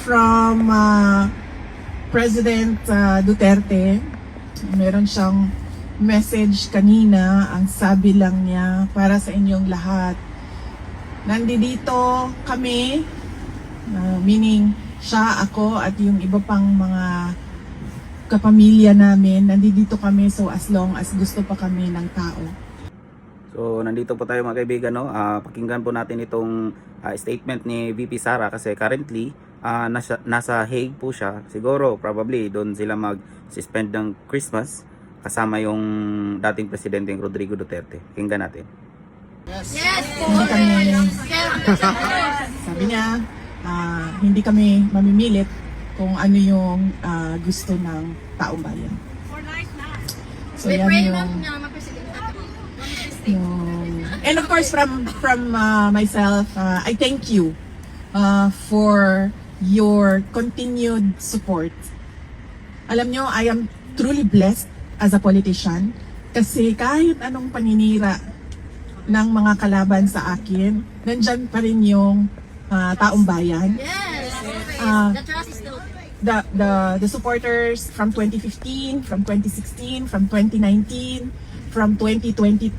from President Duterte. Meron siyang message kanina. Ang sabi lang niya, para sa inyong lahat. Nandito kami, meaning siya, ako, at yung iba pang mga kapamilya namin. Nandito kami so as long as gusto pa kami ng tao. So nandito po tayo mga kaibigan, no? Pakinggan po natin itong statement ni VP Sara kasi currently nasa Hague po siya. Siguro probably doon sila mag-suspend ng Christmas kasama yung dating presidente Rodrigo Duterte. Pakinggan natin. Hindi kami, sabi niya, hindi kami mamimilit kung ano yung gusto ng taong bayan. So yan and of course from myself, I thank you for your continued support. Alam nyo, I am truly blessed as a politician kasi kahit anong paninira ng mga kalaban sa akin, nandyan pa rin yung taong bayan. The supporters from 2015, from 2016, from 2019, from 2022,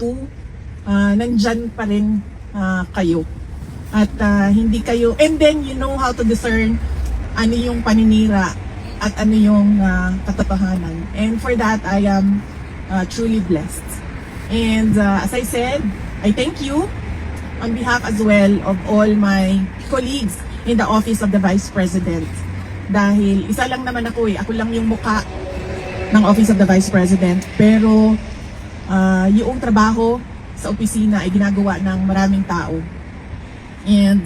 nandyan pa rin kayo. At hindi kayo, and then you know how to discern ano yung paninira at ano yung katotohanan. And for that, I am truly blessed. And as I said, I thank you on behalf as well of all my colleagues in the Office of the Vice President. Dahil isa lang naman ako ako lang yung muka ng Office of the Vice President. Pero yung trabaho sa opisina ay ginagawa ng maraming tao. And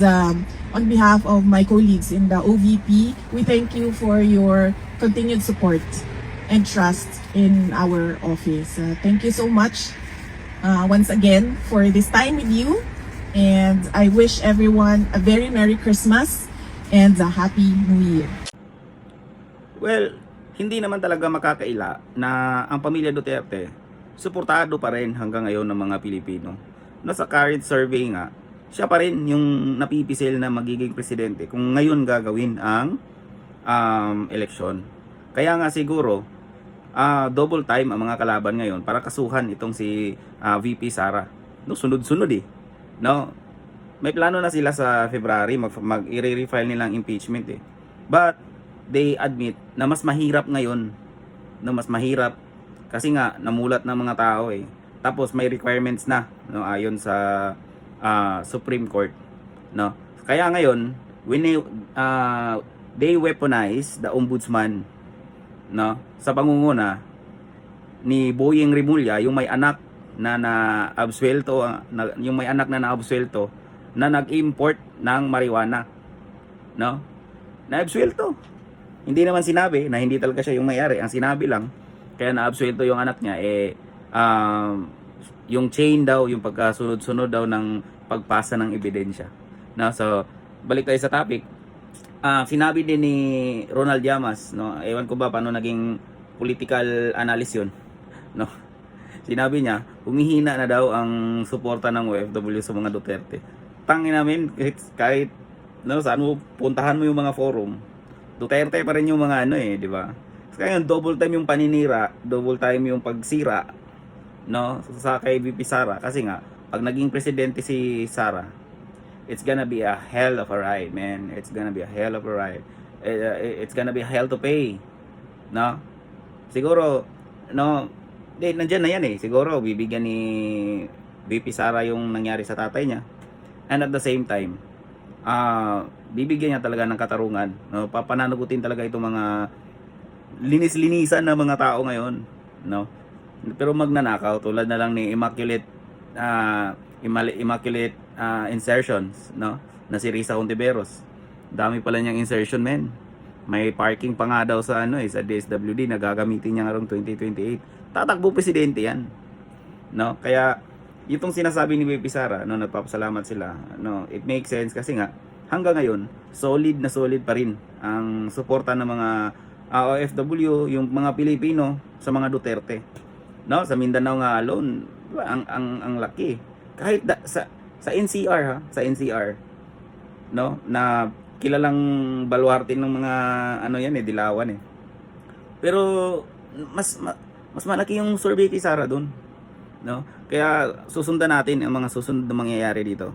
on behalf of my colleagues in the OVP, we thank you for your continued support and trust in our office. Thank you so much once again for this time with you. And I wish everyone a very Merry Christmas and a Happy New Year. Well, hindi naman talaga makakaila na ang pamilya Duterte suportado pa rin hanggang ngayon ng mga Pilipino. No, sa current survey nga, siya pa rin yung napipisil na magiging presidente kung ngayon gagawin ang eleksyon. Kaya nga siguro, double time ang mga kalaban ngayon para kasuhan itong si VP Sara. No, sunod-sunod eh. No, may plano na sila sa February i-refile nilang impeachment eh. But they admit na mas mahirap ngayon, no, mas mahirap kasi nga namulat ng mga tao eh. Tapos may requirements na, no, ayon sa Supreme Court, no. Kaya ngayon when they weaponize the ombudsman, no, sa pangunguna ni Boyeng Rimulya, yung may anak na na-absuelto, yung may anak na na-absuelto na nag-import ng marijuana, no, na-absuelto. Hindi naman sinabi na hindi talaga siya yung may-ari. Ang sinabi lang, kaya na-absuelto yung anak niya, yung chain daw, yung pagkasunod-sunod daw ng pagpasa ng ebidensya. No? So, balik tayo sa topic. Sinabi din ni Ronald Llamas, no? Ewan ko ba paano naging political analyst yun. No? Sinabi niya, humihina na daw ang suporta ng OFW sa mga Duterte. Tangin namin, kahit no, saan mo, puntahan mo yung mga forum, Duterte pa rin yung mga di ba? Kaya double time yung paninira, double time yung pagsira, no, sa kay VP Sara. Kasi nga, pag naging presidente si Sara, it's gonna be a hell of a ride, man. It's gonna be a hell of a ride. It's gonna be a hell to pay, no? Siguro, no, nandiyan na yan eh. Siguro, bibigyan ni VP Sara yung nangyari sa tatay niya. And at the same time, bibigyan niya talaga ng katarungan, no? Papananagutin talaga itong mga linis-linisan na mga tao ngayon, no? Pero magnanakaw tulad na lang ni Immaculate Insertions, no, na si Risa Hontiveros. Dami pala niyang insertion, men. May parking pa nga daw sa sa DSWD na gagamitin niya ngayong 2028. Tatakbo presidente yan, no? Kaya itong sinasabi ni VP Sara, no, nagpapasalamat sila, no, it makes sense kasi nga hanggang ngayon solid na solid pa rin ang suporta ng mga OFW, yung mga Pilipino sa mga Duterte, no? Sa Mindanao nga alone, ang laki. Kahit sa NCR, sa NCR, no, na kilalang baluarte ng mga ano yan Dilawan Pero mas malaki yung survey kay Sara doon, no? Kaya susundan natin ang mga susunod na mangyayari dito.